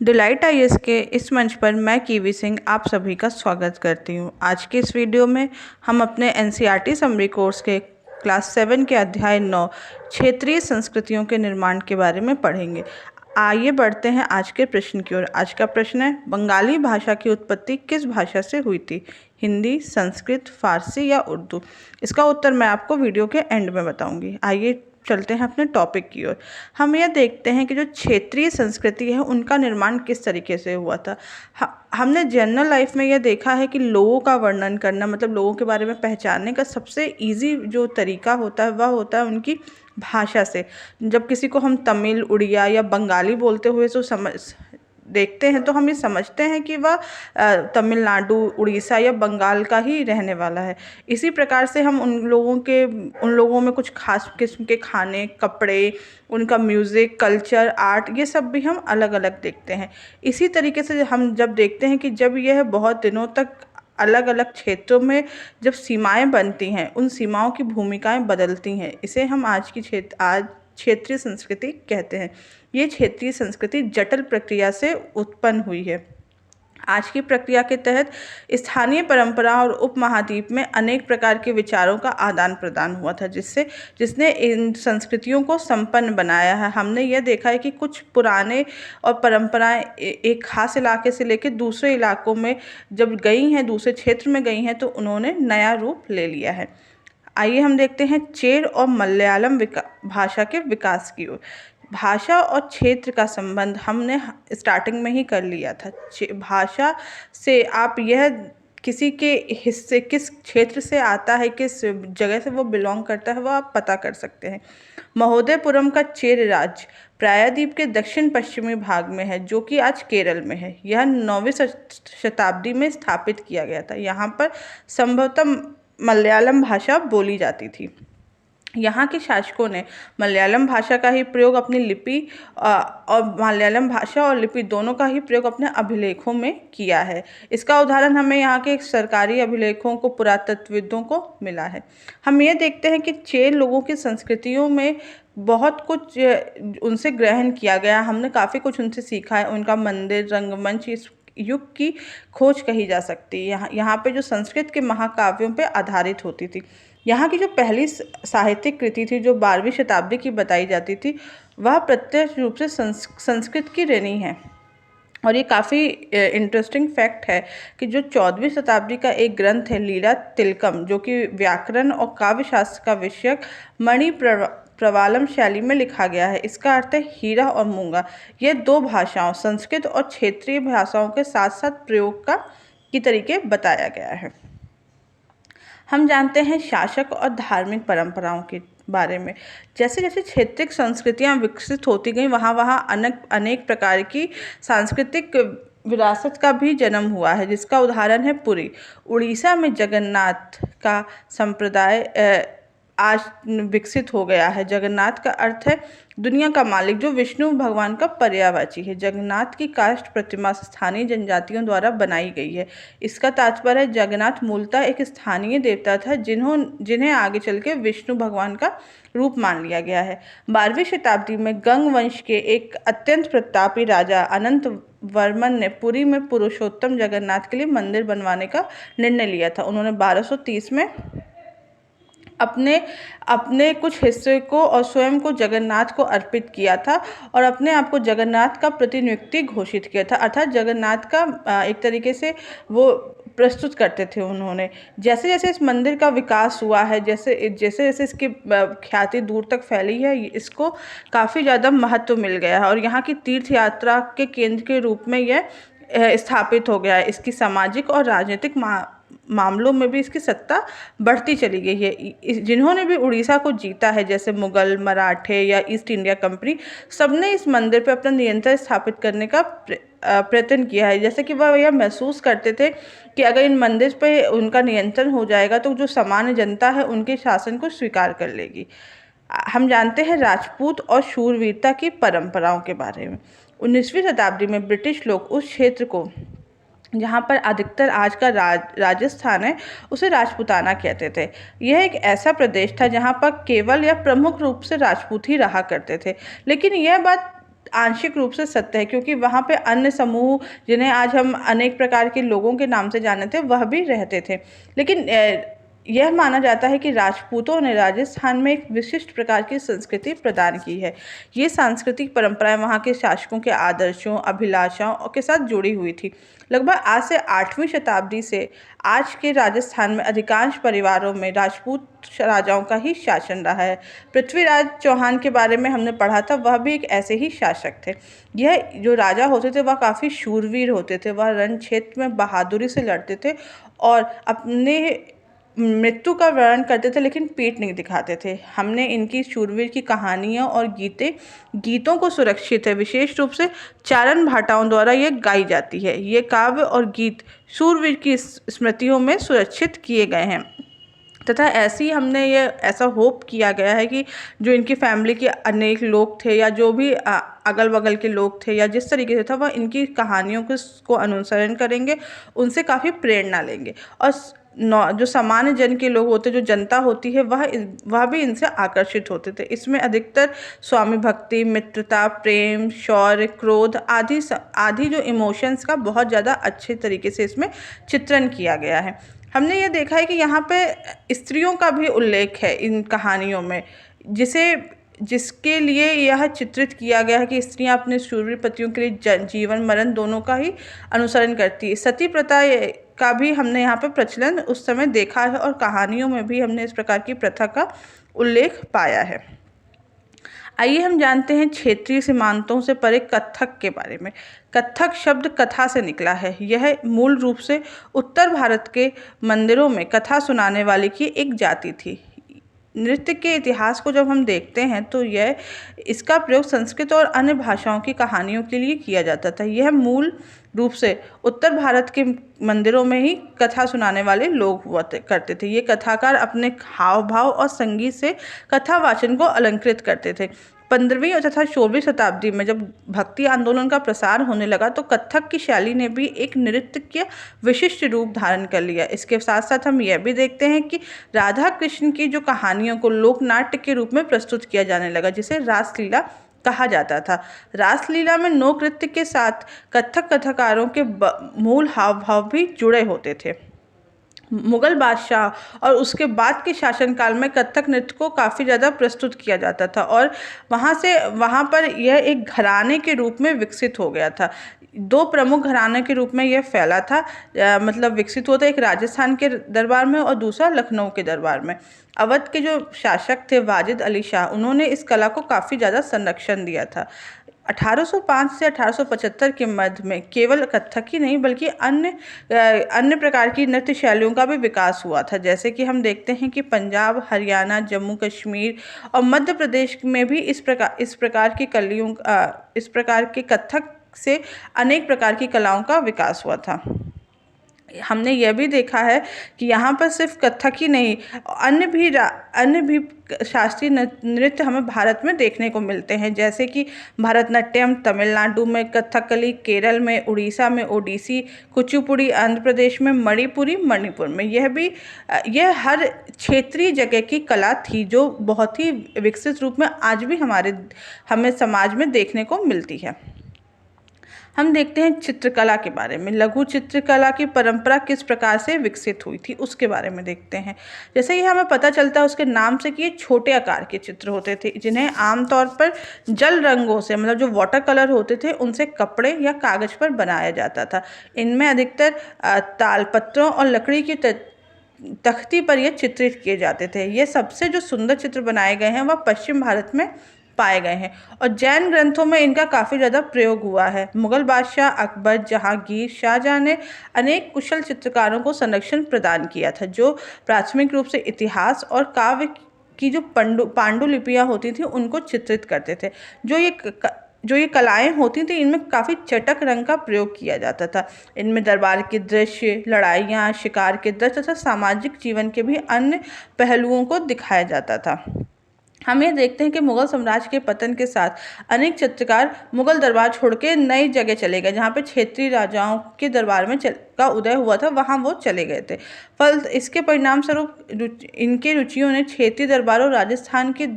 Delight IAS के इस मंच पर मैं कीवी सिंह आप सभी का स्वागत करती हूँ। आज के इस वीडियो में हम अपने एनसीईआरटी समरी कोर्स के क्लास 7 के अध्याय 9 क्षेत्रीय संस्कृतियों के निर्माण के बारे में पढ़ेंगे। आइए बढ़ते हैं आज के प्रश्न की ओर। आज का प्रश्न है, बंगाली भाषा की उत्पत्ति किस भाषा से हुई थी? हिंदी, संस्कृत, फारसी या उर्दू? इसका उत्तर मैं आपको वीडियो के एंड में बताऊंगी। आइए चलते हैं अपने टॉपिक की ओर। हम यह देखते हैं कि जो क्षेत्रीय संस्कृति है उनका निर्माण किस तरीके से हुआ था। हमने जनरल लाइफ में यह देखा है कि लोगों का वर्णन करना, मतलब लोगों के बारे में पहचानने का सबसे इजी जो तरीका होता है वह होता है उनकी भाषा से। जब किसी को हम तमिल, उड़िया या बंगाली बोलते हुए तो देखते हैं तो हम ये समझते हैं कि वह तमिलनाडु, उड़ीसा या बंगाल का ही रहने वाला है। इसी प्रकार से हम उन लोगों में कुछ खास किस्म के खाने, कपड़े, उनका म्यूज़िक, कल्चर, आर्ट, ये सब भी हम अलग अलग देखते हैं। इसी तरीके से हम जब देखते हैं कि जब यह बहुत दिनों तक अलग अलग क्षेत्रों में जब सीमाएं बनती हैं, उन सीमाओं की भूमिकाएं बदलती हैं, इसे हम आज क्षेत्रीय संस्कृति कहते हैं। ये क्षेत्रीय संस्कृति जटिल प्रक्रिया से उत्पन्न हुई है। आज की प्रक्रिया के तहत स्थानीय परंपरा और उपमहाद्वीप में अनेक प्रकार के विचारों का आदान प्रदान हुआ था, जिसने इन संस्कृतियों को संपन्न बनाया है। हमने यह देखा है कि कुछ पुराने और परंपराएं एक खास इलाके से लेकर दूसरे इलाकों में जब गई हैं, दूसरे क्षेत्र में गई हैं, तो उन्होंने नया रूप ले लिया है। आइए हम देखते हैं चेर और मलयालम भाषा के विकास की ओर। भाषा और क्षेत्र का संबंध हमने स्टार्टिंग में ही कर लिया था। भाषा से आप यह किसी के हिस्से, किस क्षेत्र से आता है, किस जगह से वो बिलोंग करता है, वो आप पता कर सकते हैं। महोदयपुरम का चेर राज्य प्रायद्वीप के दक्षिण पश्चिमी भाग में है, जो कि आज केरल में है। यह 9वीं शताब्दी में स्थापित किया गया था। यहाँ पर संभवतः मलयालम भाषा बोली जाती थी। यहाँ के शासकों ने मलयालम भाषा का ही प्रयोग अपनी लिपि और मलयालम भाषा और लिपि दोनों का ही प्रयोग अपने अभिलेखों में किया है। इसका उदाहरण हमें यहाँ के सरकारी अभिलेखों को, पुरातत्वविदों को मिला है। हम ये देखते हैं कि चेर लोगों की संस्कृतियों में बहुत कुछ उनसे ग्रहण किया गया। हमने काफ़ी कुछ उनसे सीखा है। उनका मंदिर, रंगमंच, इस युग की खोज कही जा सकती है। यहाँ पे जो संस्कृत के महाकाव्यों पे आधारित होती थी। यहाँ की जो पहली साहित्यिक कृति थी, जो 12वीं शताब्दी की बताई जाती थी, वह प्रत्यक्ष रूप से संस्कृत की रही है। और ये काफ़ी इंटरेस्टिंग फैक्ट है कि जो 14वीं शताब्दी का एक ग्रंथ है, लीला तिलकम, जो कि व्याकरण और काव्य शास्त्र का विषयक मणि प्रवालम शैली में लिखा गया है। इसका अर्थ है हीरा और मूंगा। ये दो भाषाओं, संस्कृत और क्षेत्रीय भाषाओं के साथ साथ प्रयोग की तरीके बताया गया है। हम जानते हैं शासक और धार्मिक परंपराओं के बारे में। जैसे जैसे क्षेत्रीय संस्कृतियाँ विकसित होती गई, वहाँ अनेक प्रकार की सांस्कृतिक विरासत का भी जन्म हुआ है, जिसका उदाहरण है पुरी। उड़ीसा में जगन्नाथ का संप्रदाय आज विकसित हो गया है। जगन्नाथ का अर्थ है दुनिया का मालिक, जो विष्णु भगवान का पर्यायवाची है। जगन्नाथ की काष्ठ प्रतिमा स्थानीय जनजातियों द्वारा बनाई गई है। इसका तात्पर्य है जगन्नाथ मूलतः एक स्थानीय देवता था, जिन्हें आगे चल के विष्णु भगवान का रूप मान लिया गया है। 12वीं शताब्दी में गंग वंश के एक अत्यंत प्रतापी राजा अनंत वर्मन ने पुरी में पुरुषोत्तम जगन्नाथ के लिए मंदिर बनवाने का निर्णय लिया था। उन्होंने 1230 में अपने कुछ हिस्से को और स्वयं को जगन्नाथ को अर्पित किया था और अपने आप को जगन्नाथ का प्रतिनियुक्ति घोषित किया था। अर्थात जगन्नाथ का एक तरीके से वो प्रस्तुत करते थे उन्होंने। जैसे जैसे इस मंदिर का विकास हुआ है, जैसे जैसे इसकी ख्याति दूर तक फैली है, इसको काफ़ी ज़्यादा महत्व मिल गया है और यहाँ की तीर्थ यात्रा के केंद्र के रूप में यह स्थापित हो गया है। इसकी सामाजिक और राजनीतिक मामलों में भी इसकी सत्ता बढ़ती चली गई है। जिन्होंने भी उड़ीसा को जीता है, जैसे मुगल, मराठे या ईस्ट इंडिया कंपनी, सबने इस मंदिर पर अपना नियंत्रण स्थापित करने का प्रयत्न किया है। जैसे कि वह यह महसूस करते थे कि अगर इन मंदिर पे उनका नियंत्रण हो जाएगा तो जो सामान्य जनता है उनके शासन को स्वीकार कर लेगी। हम जानते हैं राजपूत और शूरवीरता की परंपराओं के बारे में। 19वीं शताब्दी में ब्रिटिश लोग उस क्षेत्र को, जहाँ पर अधिकतर आज का राजस्थान है, उसे राजपूताना कहते थे। यह एक ऐसा प्रदेश था जहाँ पर केवल या प्रमुख रूप से राजपूत ही रहा करते थे। लेकिन यह बात आंशिक रूप से सत्य है, क्योंकि वहाँ पे अन्य समूह जिन्हें आज हम अनेक प्रकार के लोगों के नाम से जानते थे वह भी रहते थे। लेकिन यह माना जाता है कि राजपूतों ने राजस्थान में एक विशिष्ट प्रकार की संस्कृति प्रदान की है। ये सांस्कृतिक परंपराएं वहाँ के शासकों के आदर्शों, अभिलाषाओं के साथ जुड़ी हुई थी। लगभग आज से 8वीं शताब्दी से आज के राजस्थान में अधिकांश परिवारों में राजपूत राजाओं का ही शासन रहा है। पृथ्वीराज चौहान के बारे में हमने पढ़ा था, वह भी एक ऐसे ही शासक थे। यह जो राजा होते थे वह काफ़ी शूरवीर होते थे, वह रण क्षेत्र में बहादुरी से लड़ते थे और अपने मृत्यु का वर्णन करते थे, लेकिन पीठ नहीं दिखाते थे। हमने इनकी शूरवीर की कहानियाँ और गीतों को सुरक्षित है, विशेष रूप से चारण भाटाओं द्वारा ये गाई जाती है। ये काव्य और गीत शूरवीर की स्मृतियों में सुरक्षित किए गए हैं तथा ऐसी हमने ये ऐसा होप किया गया है कि जो इनकी फैमिली के अनेक लोग थे या जो भी अगल बगल के लोग थे या जिस तरीके से था, वह इनकी कहानियों को अनुसरण करेंगे, उनसे काफ़ी प्रेरणा लेंगे और जो सामान्य जन के लोग होते, जो जनता होती है, वह भी इनसे आकर्षित होते थे। इसमें अधिकतर स्वामी भक्ति, मित्रता, प्रेम, शौर्य, क्रोध आदि जो इमोशंस का बहुत ज़्यादा अच्छे तरीके से इसमें चित्रण किया गया है। हमने ये देखा है कि यहाँ पे स्त्रियों का भी उल्लेख है इन कहानियों में, जिसके लिए यह चित्रित किया गया है कि स्त्रियां अपने शूरवीर पतियों के लिए जीवन मरण दोनों का ही अनुसरण करती है। सती प्रथा का भी हमने यहाँ पे प्रचलन उस समय देखा है और कहानियों में भी हमने इस प्रकार की प्रथा का उल्लेख पाया है। आइए हम जानते हैं क्षेत्रीय सीमांतों से परे कत्थक के बारे में। कत्थक शब्द कथा से निकला है। यह मूल रूप से उत्तर भारत के मंदिरों में कथा सुनाने वाले की एक जाति थी। नृत्य के इतिहास को जब हम देखते हैं तो इसका प्रयोग संस्कृत और अन्य भाषाओं की कहानियों के लिए किया जाता था। यह मूल रूप से उत्तर भारत के मंदिरों में ही कथा सुनाने वाले लोग हुआ करते थे। ये कथाकार अपने हाव भाव और संगीत से कथा वाचन को अलंकृत करते थे। 15वीं तथा 16वीं शताब्दी में जब भक्ति आंदोलन का प्रसार होने लगा तो कत्थक की शैली ने भी एक नृत्य के विशिष्ट रूप धारण कर लिया। इसके साथ साथ हम यह भी देखते हैं कि राधा कृष्ण की जो कहानियों को लोक नाट्य के रूप में प्रस्तुत किया जाने लगा, जिसे रासलीला कहा जाता था। रासलीला में लोक नृत्य के साथ कत्थक कथाकारों के मूल हाव भाव भी जुड़े होते थे। मुगल बादशाह और उसके बाद के शासनकाल में कत्थक नृत्य को काफ़ी ज़्यादा प्रस्तुत किया जाता था और वहाँ पर यह एक घराने के रूप में विकसित हो गया था। 2 प्रमुख घराने के रूप में यह फैला था, मतलब विकसित हुआ था। एक राजस्थान के दरबार में और दूसरा लखनऊ के दरबार में। अवध के जो शासक थे वाजिद अली शाह, उन्होंने इस कला को काफ़ी ज़्यादा संरक्षण दिया था। 1805 से 1875 के मध्य में केवल कत्थक ही नहीं बल्कि अन्य प्रकार की नृत्य शैलियों का भी विकास हुआ था। जैसे कि हम देखते हैं कि पंजाब, हरियाणा, जम्मू कश्मीर और मध्य प्रदेश में भी इस प्रकार के कत्थक से अनेक प्रकार की कलाओं का विकास हुआ था। हमने यह भी देखा है कि यहाँ पर सिर्फ कत्थक ही नहीं, अन्य भी शास्त्रीय नृत्य हमें भारत में देखने को मिलते हैं, जैसे कि भरतनाट्यम तमिलनाडु में, कथकली केरल में, उड़ीसा में ओडिसी, कुचिपुड़ी आंध्र प्रदेश में, मणिपुरी मणिपुर में। यह हर क्षेत्रीय जगह की कला थी जो बहुत ही विकसित रूप में आज भी हमें समाज में देखने को मिलती है। हम देखते हैं चित्रकला के बारे में। लघु चित्रकला की परंपरा किस प्रकार से विकसित हुई थी उसके बारे में देखते हैं। जैसे ही हमें पता चलता है उसके नाम से कि ये छोटे आकार के चित्र होते थे, जिन्हें आमतौर पर जल रंगों से, मतलब जो वाटर कलर होते थे, उनसे कपड़े या कागज पर बनाया जाता था। इनमें अधिकतर तालपत्रों और लकड़ी की तख्ती पर ये चित्रित किए जाते थे। ये सबसे जो सुंदर चित्र बनाए गए हैं वह पश्चिम भारत में पाए गए हैं और जैन ग्रंथों में इनका काफ़ी ज़्यादा प्रयोग हुआ है। मुगल बादशाह अकबर, जहांगीर, शाहजहां ने अनेक कुशल चित्रकारों को संरक्षण प्रदान किया था, जो प्राथमिक रूप से इतिहास और काव्य की जो पांडुलिपियाँ होती थी उनको चित्रित करते थे। जो ये कलाएं होती थी, इनमें काफ़ी चटक रंग का प्रयोग किया जाता था। इनमें दरबार के दृश्य, लड़ाइयाँ, शिकार के दृश्य तथा सामाजिक जीवन के भी अन्य पहलुओं को दिखाया जाता था। हम ये देखते हैं कि मुगल साम्राज्य के पतन के साथ अनेक चित्रकार मुगल दरबार छोड़ के नई जगह चले गए, जहाँ पे क्षेत्रीय राजाओं के दरबार में का उदय हुआ था, वहाँ वो चले गए थे। इसके परिणाम स्वरूप इनके रुचियों ने क्षेत्रीय दरबार और राजस्थान के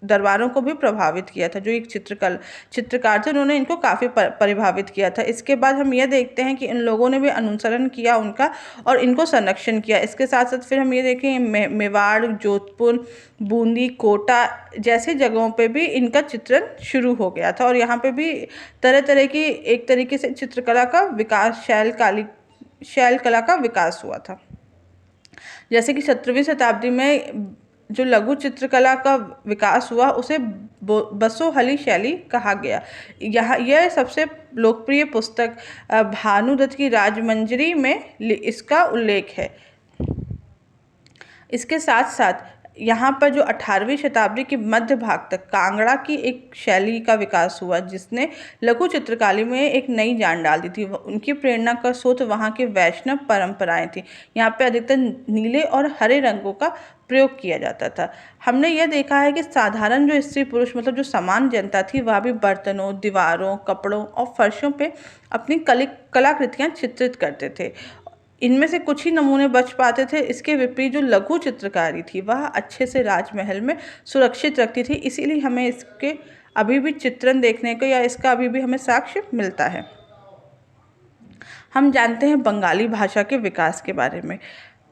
दरबारों को भी प्रभावित किया था। जो एक चित्रकार थे उन्होंने इनको काफ़ी प्रभावित किया था। इसके बाद हम ये देखते हैं कि इन लोगों ने भी अनुसरण किया उनका और इनको संरक्षण किया। इसके साथ साथ फिर हम ये देखें मेवाड़, जोधपुर, बूंदी, कोटा जैसे जगहों पे भी इनका चित्रण शुरू हो गया था और यहाँ पे भी तरह तरह की एक तरीके से चित्रकला का विकास, शैल कला का विकास हुआ था। जैसे कि 17वीं शताब्दी में जो लघु चित्रकला का विकास हुआ उसे बसोहली शैली कहा गया। यह सबसे लोकप्रिय पुस्तक भानुदत्त की राजमंजरी में इसका उल्लेख है। इसके साथ साथ यहाँ पर जो 18वीं शताब्दी के मध्य भाग तक कांगड़ा की एक शैली का विकास हुआ जिसने लघु चित्रकारी में एक नई जान डाल दी थी। उनकी प्रेरणा का स्रोत वहाँ के वैष्णव परंपराएं थी। यहाँ पे अधिकतर नीले और हरे रंगों का प्रयोग किया जाता था। हमने यह देखा है कि साधारण जो स्त्री पुरुष मतलब जो समान जनता थी वह भी बर्तनों, दीवारों, कपड़ों और फर्शों पे अपनी कलाकृतियाँ चित्रित करते थे। इनमें से कुछ ही नमूने बच पाते थे। इसके विपरीत जो लघु चित्रकारी थी वह अच्छे से राजमहल में सुरक्षित रखती थी, इसीलिए हमें इसके अभी भी चित्रण देखने को या इसका अभी भी हमें साक्ष्य मिलता है। हम जानते हैं बंगाली भाषा के विकास के बारे में।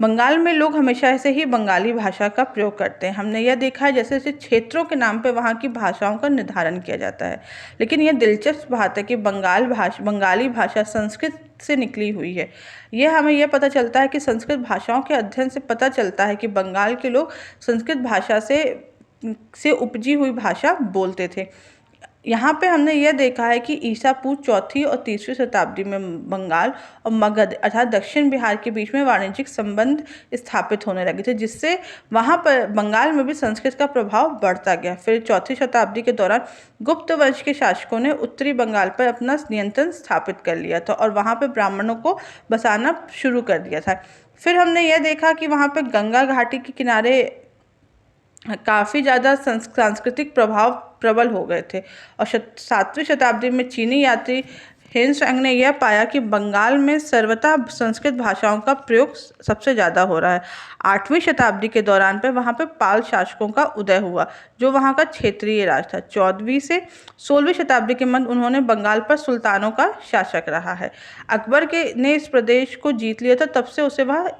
बंगाल में लोग हमेशा से ही बंगाली भाषा का प्रयोग करते हैं। हमने यह देखा है जैसे जैसे क्षेत्रों के नाम पे वहाँ की भाषाओं का निर्धारण किया जाता है। लेकिन यह दिलचस्प बात है कि बंगाली भाषा संस्कृत से निकली हुई है। यह हमें यह पता चलता है कि संस्कृत भाषाओं के अध्ययन से पता चलता है कि बंगाल के लोग संस्कृत भाषा से उपजी हुई भाषा बोलते थे। यहाँ पे हमने यह देखा है कि ईसा पूर्व 4वीं और 3वीं शताब्दी में बंगाल और मगध अर्थात दक्षिण बिहार के बीच में वाणिज्यिक संबंध स्थापित होने लगे थे, जिससे वहाँ पर बंगाल में भी संस्कृत का प्रभाव बढ़ता गया। फिर 4वीं शताब्दी के दौरान गुप्त वंश के शासकों ने उत्तरी बंगाल पर अपना नियंत्रण स्थापित कर लिया था और वहाँ पर ब्राह्मणों को बसाना शुरू कर दिया था। फिर हमने यह देखा कि वहाँ पर गंगा घाटी के किनारे काफ़ी ज़्यादा सांस्कृतिक प्रभाव प्रबल हो गए थे और 7वीं शताब्दी में चीनी यात्री हेनसांग ने यह पाया कि बंगाल में सर्वथा संस्कृत भाषाओं का प्रयोग सबसे ज़्यादा हो रहा है। 8वीं शताब्दी के दौरान पे वहाँ पे पाल शासकों का उदय हुआ जो वहाँ का क्षेत्रीय राज था। 14वीं से 16वीं शताब्दी के मध्य उन्होंने बंगाल पर सुल्तानों का शासक रहा है। अकबर ने इस प्रदेश को जीत लिया था, तब से उसे वह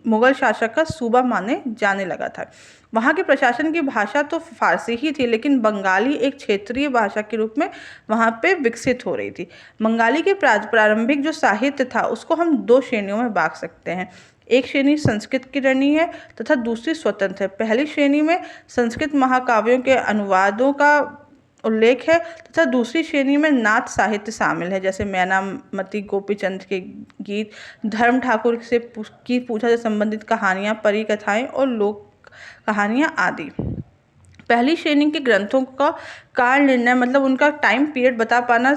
मुगल शासक का सूबा माने जाने लगा था। वहाँ के प्रशासन की भाषा तो फारसी ही थी, लेकिन बंगाली एक क्षेत्रीय भाषा के रूप में वहाँ पे विकसित हो रही थी। बंगाली के प्रारंभिक जो साहित्य था उसको हम 2 श्रेणियों में बांट सकते हैं। एक श्रेणी संस्कृत की रही है तथा दूसरी स्वतंत्र है। पहली श्रेणी में संस्कृत महाकाव्यों के अनुवादों का उल्लेख है तथा दूसरी श्रेणी में नाथ साहित्य शामिल है, जैसे मैनामती गोपीचंद के गीत, धर्म ठाकुर से की पूजा से संबंधित कहानियाँ, परी कथाएं और लोक कहानियाँ आदि। पहली श्रेणी के ग्रंथों का काल निर्णय मतलब उनका टाइम पीरियड बता पाना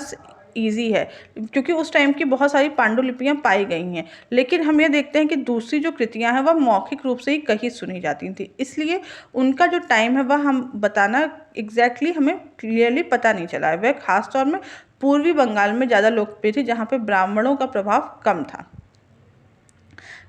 ईजी है क्योंकि उस टाइम की बहुत सारी पांडुलिपियाँ पाई गई हैं। लेकिन हम ये देखते हैं कि दूसरी जो कृतियाँ हैं वह मौखिक रूप से ही कहीं सुनी जाती थी, इसलिए उनका जो टाइम है वह हम बताना एग्जैक्टली हमें क्लियरली पता नहीं चला है। वह खासतौर में पूर्वी बंगाल में ज़्यादा लोकप्रिय थी जहाँ पे ब्राह्मणों का प्रभाव कम था।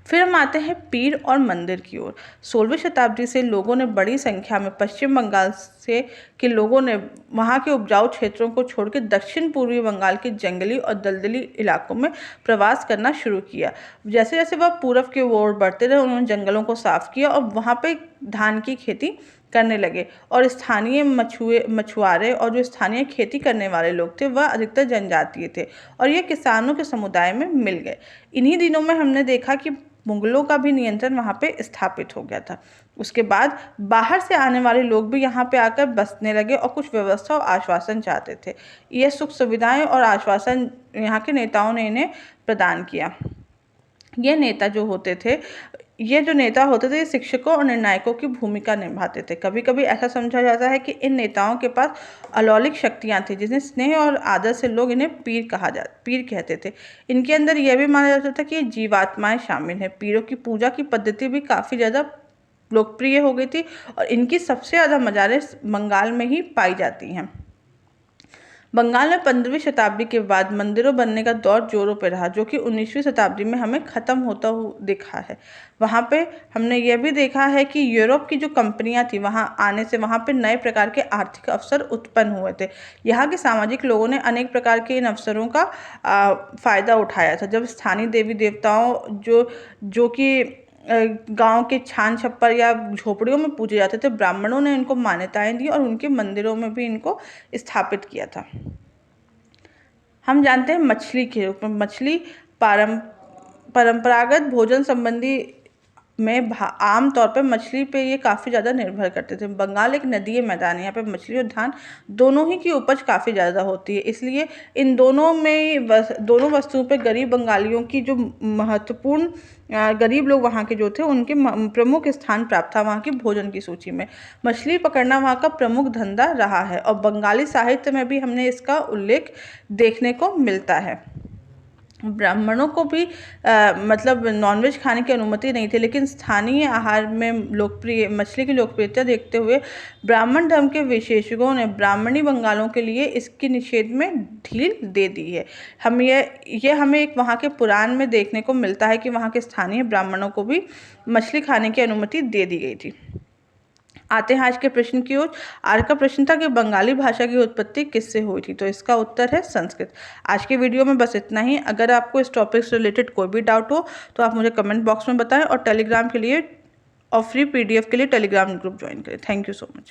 फिर हम आते हैं पीर और मंदिर की ओर। 16वीं शताब्दी से लोगों ने बड़ी संख्या में पश्चिम बंगाल से के लोगों ने वहाँ के उपजाऊ क्षेत्रों को छोड़कर दक्षिण पूर्वी बंगाल के जंगली और दलदली इलाकों में प्रवास करना शुरू किया। जैसे जैसे वह पूर्व की ओर बढ़ते रहे उन्होंने जंगलों को साफ किया और वहाँ पे धान की खेती करने लगे और स्थानीय मछुआरे और जो स्थानीय खेती करने वाले लोग थे वह अधिकतर जनजातीय थे और ये किसानों के समुदाय में मिल गए। इन्हीं दिनों में हमने देखा कि मुगलों का भी नियंत्रण वहाँ पे स्थापित हो गया था। उसके बाद बाहर से आने वाले लोग भी यहाँ पे आकर बसने लगे और कुछ व्यवस्था और आश्वासन चाहते थे। ये सुख सुविधाएं और आश्वासन यहाँ के नेताओं ने इन्हें प्रदान किया। ये नेता होते थे शिक्षकों और निर्णायकों की भूमिका निभाते थे। कभी कभी ऐसा समझा जाता है कि इन नेताओं के पास अलौकिक शक्तियाँ थी जिन्हें स्नेह और आदर से लोग इन्हें पीर कहते थे। इनके अंदर यह भी माना जाता था कि जीवात्माएं शामिल हैं। पीरों की पूजा की पद्धति भी काफ़ी ज़्यादा लोकप्रिय हो गई थी और इनकी सबसे ज़्यादा मज़ारें बंगाल में ही पाई जाती हैं। बंगाल में 15वीं शताब्दी के बाद मंदिरों बनने का दौर जोरों पर रहा, जो कि 19वीं शताब्दी में हमें ख़त्म होता हुआ दिखा है। वहाँ पे हमने यह भी देखा है कि यूरोप की जो कंपनियां थी, वहाँ आने से वहाँ पे नए प्रकार के आर्थिक अवसर उत्पन्न हुए थे। यहाँ के सामाजिक लोगों ने अनेक प्रकार के इन अवसरों का फ़ायदा उठाया था। जब स्थानीय देवी देवताओं जो कि गांव के छान छप्पर या झोपड़ियों में पूजे जाते थे, ब्राह्मणों ने इनको मान्यताएं दी और उनके मंदिरों में भी इनको स्थापित किया था। हम जानते हैं मछली के रूप में, मछली परंपरागत भोजन संबंधी में आम तौर पे मछली पे ये काफ़ी ज़्यादा निर्भर करते थे। बंगाल एक नदीय मैदान है, यहाँ पे मछली और धान दोनों ही की उपज काफ़ी ज़्यादा होती है, इसलिए इन दोनों में दोनों वस्तुओं पे गरीब बंगालियों की जो महत्वपूर्ण गरीब लोग वहाँ के जो थे, उनके प्रमुख स्थान प्राप्त था वहाँ की भोजन की सूची में। मछली पकड़ना वहाँ का प्रमुख धंधा रहा है और बंगाली साहित्य में भी हमने इसका उल्लेख देखने को मिलता है। ब्राह्मणों को भी मतलब नॉनवेज खाने की अनुमति नहीं थी, लेकिन स्थानीय आहार में मछली की लोकप्रियता देखते हुए ब्राह्मण धर्म के विशेषज्ञों ने ब्राह्मणी बंगालों के लिए इसके निषेध में ढील दे दी है। हमें एक वहाँ के पुराण में देखने को मिलता है कि वहाँ के स्थानीय ब्राह्मणों को भी मछली खाने की अनुमति दे दी गई थी। आते हैं आज के प्रश्न की ओर। आज का प्रश्न था कि बंगाली भाषा की उत्पत्ति किससे हुई थी, तो इसका उत्तर है संस्कृत। आज के वीडियो में बस इतना ही। अगर आपको इस टॉपिक से रिलेटेड कोई भी डाउट हो तो आप मुझे कमेंट बॉक्स में बताएं और टेलीग्राम के लिए और फ्री PDF के लिए टेलीग्राम ग्रुप ज्वाइन करें। Thank you so much.